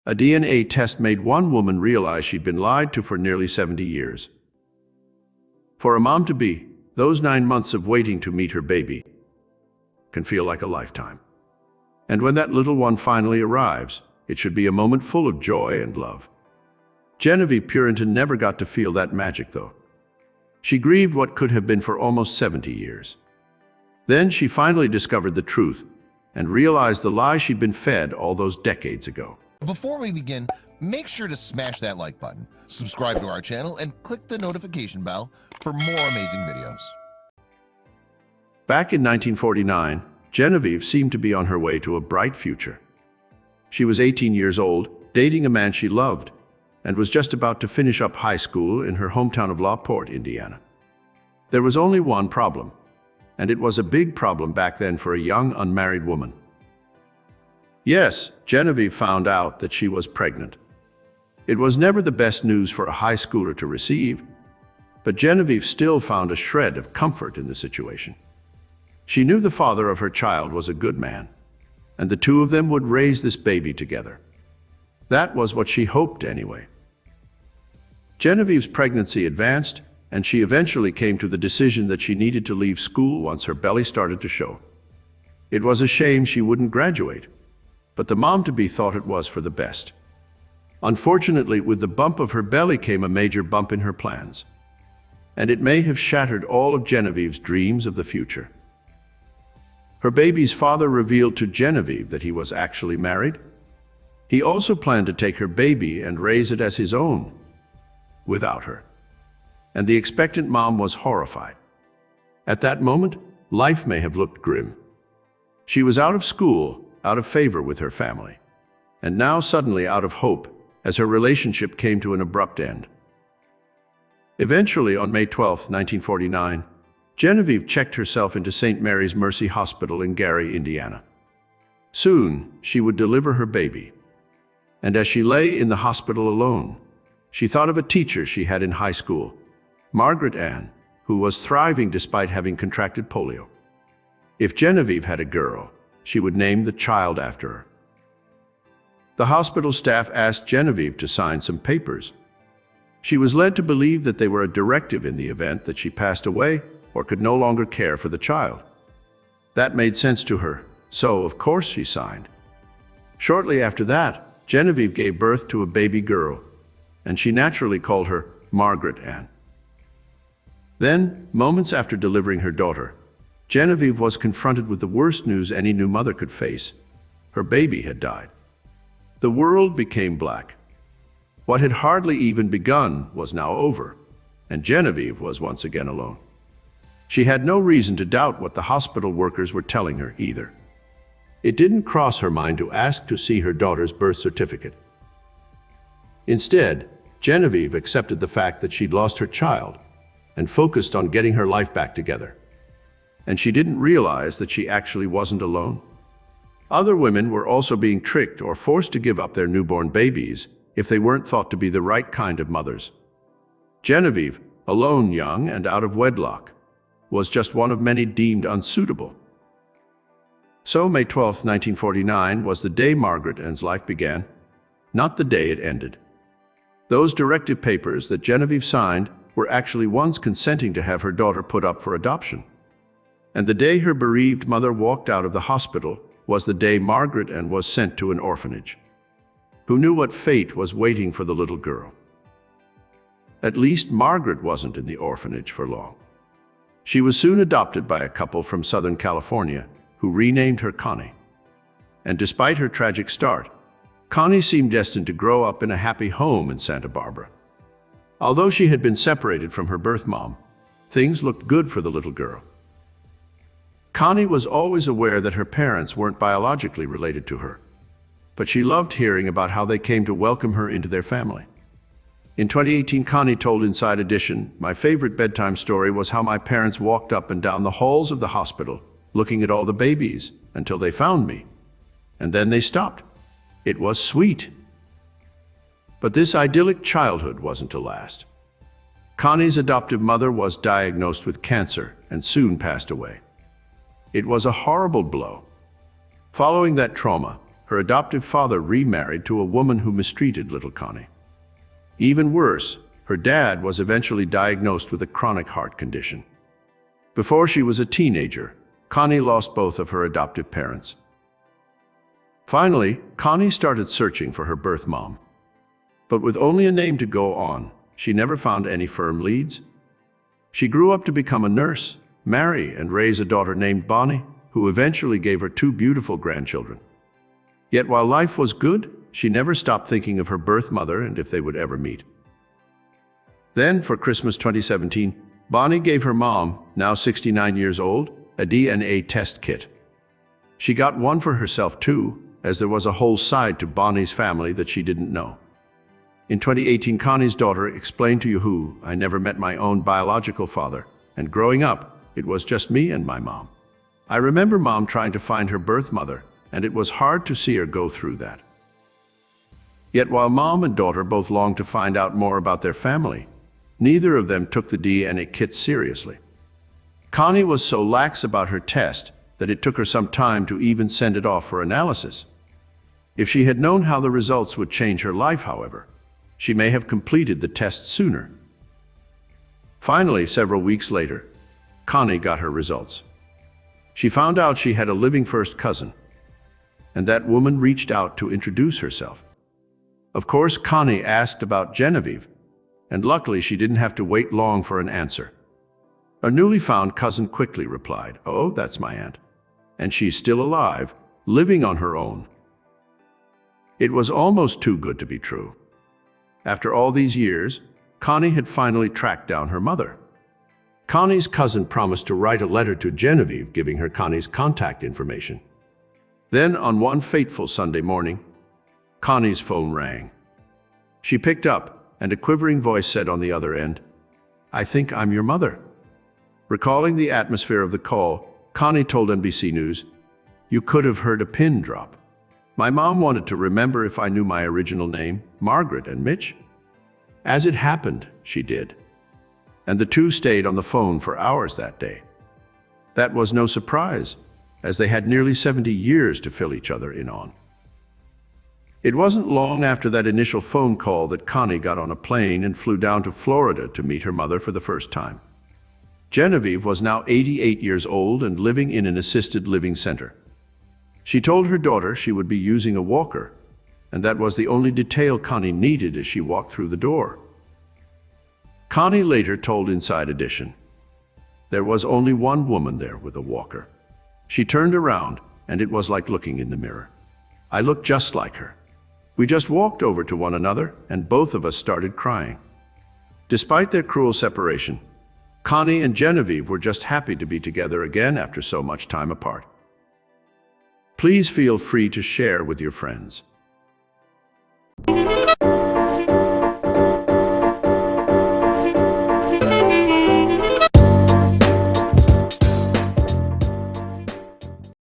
A DNA test made one woman realize she'd been lied to for nearly 70 years. For a mom-to-be, those 9 months of waiting to meet her baby can feel like a lifetime. And when that little one finally arrives, it should be a moment full of joy and love. Genevieve Purinton never got to feel that magic, though. She grieved what could have been for almost 70 years. Then she finally discovered the truth and realized the lie she'd been fed all those decades ago. Before we begin, make sure to smash that like button, subscribe to our channel, and click the notification bell for more amazing videos. Back in 1949, Genevieve seemed to be on her way to a bright future. She was 18 years old, dating a man she loved, and was just about to finish up high school in her hometown of La Porte, Indiana. There was only one problem, and it was a big problem back then for a young, unmarried woman. Yes, Genevieve found out that she was pregnant. It was never the best news for a high schooler to receive, but Genevieve still found a shred of comfort in the situation. She knew the father of her child was a good man, and the two of them would raise this baby together. That was what she hoped anyway. Genevieve's pregnancy advanced, and she eventually came to the decision that she needed to leave school once her belly started to show. It was a shame she wouldn't graduate, but the mom-to-be thought it was for the best. Unfortunately, with the bump of her belly came a major bump in her plans, and it may have shattered all of Genevieve's dreams of the future. Her baby's father revealed to Genevieve that he was actually married. He also planned to take her baby and raise it as his own, without her. And the expectant mom was horrified. At that moment, life may have looked grim. She was out of school, out of favor with her family, and now suddenly out of hope as her relationship came to an abrupt end. Eventually, on May 12, 1949, Genevieve checked herself into St. Mary's Mercy Hospital in Gary, Indiana. Soon, she would deliver her baby. And as she lay in the hospital alone, she thought of a teacher she had in high school, Margaret Ann, who was thriving despite having contracted polio. If Genevieve had a girl, she would name the child after her. The hospital staff asked Genevieve to sign some papers. She was led to believe that they were a directive in the event that she passed away or could no longer care for the child. That made sense to her, so of course she signed. Shortly after that, Genevieve gave birth to a baby girl, and she naturally called her Margaret Ann. Then, moments after delivering her daughter, Genevieve was confronted with the worst news any new mother could face. Her baby had died. The world became black. What had hardly even begun was now over, and Genevieve was once again alone. She had no reason to doubt what the hospital workers were telling her either. It didn't cross her mind to ask to see her daughter's birth certificate. Instead, Genevieve accepted the fact that she'd lost her child and focused on getting her life back together. And she didn't realize that she actually wasn't alone. Other women were also being tricked or forced to give up their newborn babies if they weren't thought to be the right kind of mothers. Genevieve, alone, young and out of wedlock, was just one of many deemed unsuitable. So May 12, 1949 was the day Margaret Ann's life began, not the day it ended. Those directive papers that Genevieve signed were actually ones consenting to have her daughter put up for adoption. And the day her bereaved mother walked out of the hospital was the day Margaret Ann was sent to an orphanage. Who knew what fate was waiting for the little girl? At least Margaret wasn't in the orphanage for long. She was soon adopted by a couple from Southern California who renamed her Connie. And despite her tragic start, Connie seemed destined to grow up in a happy home in Santa Barbara. Although she had been separated from her birth mom, things looked good for the little girl. Connie was always aware that her parents weren't biologically related to her, but she loved hearing about how they came to welcome her into their family. In 2018, Connie told Inside Edition, "My favorite bedtime story was how my parents walked up and down the halls of the hospital, looking at all the babies, until they found me. And then they stopped. It was sweet." But this idyllic childhood wasn't to last. Connie's adoptive mother was diagnosed with cancer and soon passed away. It was a horrible blow. Following that trauma, her adoptive father remarried to a woman who mistreated little Connie. Even worse, her dad was eventually diagnosed with a chronic heart condition. Before she was a teenager, Connie lost both of her adoptive parents. Finally, Connie started searching for her birth mom. But with only a name to go on, she never found any firm leads. She grew up to become a nurse, marry, and raise a daughter named Bonnie, who eventually gave her 2 beautiful grandchildren. Yet while life was good, she never stopped thinking of her birth mother and if they would ever meet. Then, for Christmas 2017, Bonnie gave her mom, now 69 years old, a DNA test kit. She got one for herself too, as there was a whole side to Bonnie's family that she didn't know. In 2018, Connie's daughter explained to Yahoo, "I never met my own biological father, and growing up, it was just me and my mom. I remember Mom trying to find her birth mother, and it was hard to see her go through that." Yet while Mom and daughter both longed to find out more about their family, neither of them took the DNA kit seriously. Connie was so lax about her test that it took her some time to even send it off for analysis. If she had known how the results would change her life, however, she may have completed the test sooner. Finally, several weeks later, Connie got her results. She found out she had a living first cousin, and that woman reached out to introduce herself. Of course, Connie asked about Genevieve, and luckily she didn't have to wait long for an answer. A newly found cousin quickly replied, "Oh, that's my aunt, and she's still alive, living on her own." It was almost too good to be true. After all these years, Connie had finally tracked down her mother. Connie's cousin promised to write a letter to Genevieve giving her Connie's contact information. Then, on one fateful Sunday morning, Connie's phone rang. She picked up, and a quivering voice said on the other end, "I think I'm your mother." Recalling the atmosphere of the call, Connie told NBC News, "You could have heard a pin drop. My mom wanted to remember if I knew my original name, Margaret and Mitch. As it happened, she did. And the two stayed on the phone for hours that day. That was no surprise, as they had nearly 70 years to fill each other in on." It wasn't long after that initial phone call that Connie got on a plane and flew down to Florida to meet her mother for the first time. Genevieve was now 88 years old and living in an assisted living center. She told her daughter she would be using a walker, and that was the only detail Connie needed as she walked through the door. Connie later told Inside Edition, "There was only one woman there with a walker. She turned around, and it was like looking in the mirror. I looked just like her. We just walked over to one another, and both of us started crying." Despite their cruel separation, Connie and Genevieve were just happy to be together again after so much time apart. Please feel free to share with your friends.